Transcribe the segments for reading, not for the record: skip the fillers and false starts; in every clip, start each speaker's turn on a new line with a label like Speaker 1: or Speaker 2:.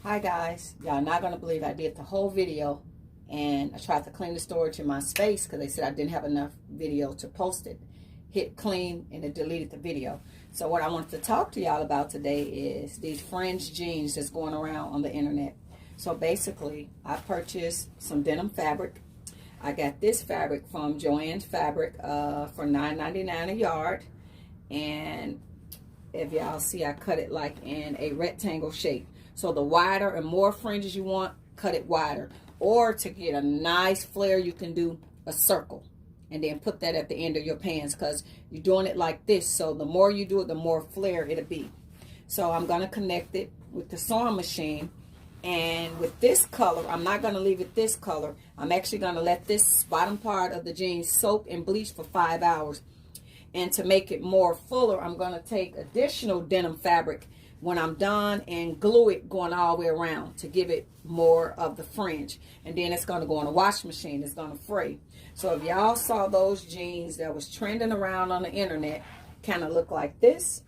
Speaker 1: Hi guys, y'all not gonna believe I did the whole video and I tried to clean the storage in my space because they said I didn't have enough video to post it. Hit clean and it deleted the video. So what I wanted to talk to y'all about today is these fringe jeans that's going around on the internet. So basically I purchased some denim fabric. I got this fabric from Joann's Fabric for $9.99 a yard, and if y'all see, I cut it like in a rectangle shape. So the wider and more fringes you want, cut it wider. Or to get a nice flare, you can do a circle and then put that at the end of your pants, because you're doing it like this. So the more you do it, the more flare it'll be. So I'm going to connect it with the sewing machine. And with this color, I'm not going to leave it this color. I'm actually going to let this bottom part of the jeans soak and bleach for 5 hours. And to make it more fuller, I'm going to take additional denim fabric when I'm done and glue it going all the way around to give it more of the fringe. And then it's going to go in a wash machine. It's going to fray. So if y'all saw those jeans that was trending around on the internet, kind of look like this.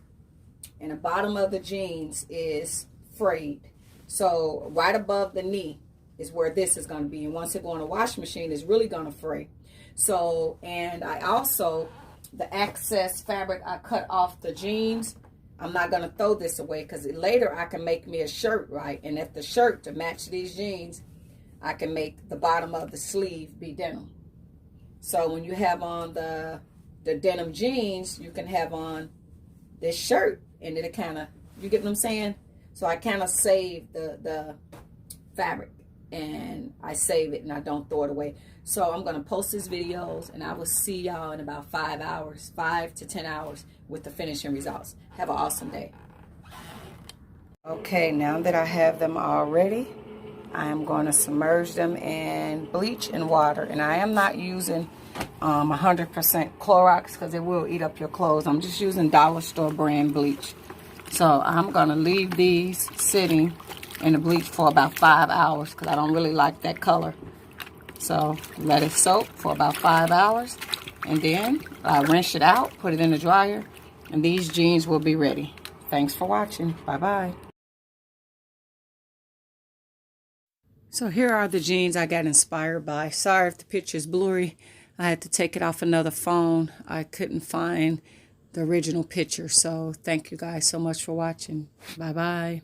Speaker 1: And the bottom of the jeans is frayed. So right above the knee is where this is going to be. And once it go in a wash machine, it's really going to fray. So, and I also, the excess fabric I cut off the jeans, I'm not going to throw this away, because later I can make me a shirt, right? And if the shirt to match these jeans, I can make the bottom of the sleeve be denim. So when you have on the denim jeans, you can have on this shirt, and it'll kind of, you get what I'm saying? So I kind of save the fabric, and I save it and I don't throw it away. So I'm going to post these videos, and I will see y'all in about 5 hours, 5 to 10 hours with the finishing results. Have an awesome day. Okay, now that I have them all ready, I am going to submerge them in bleach and water. And I am not using 100% Clorox, because it will eat up your clothes. I'm just using dollar store brand bleach. So I'm going to leave these sitting in the bleach for about 5 hours, because I don't really like that color. So let it soak for about 5 hours, and then I rinse it out, put it in the dryer, and these jeans will be ready. Thanks for watching. Bye-bye. So here are the jeans I got inspired by. Sorry if the picture is blurry. I had to take it off another phone. I couldn't find the original picture. So thank you guys so much for watching. Bye-bye.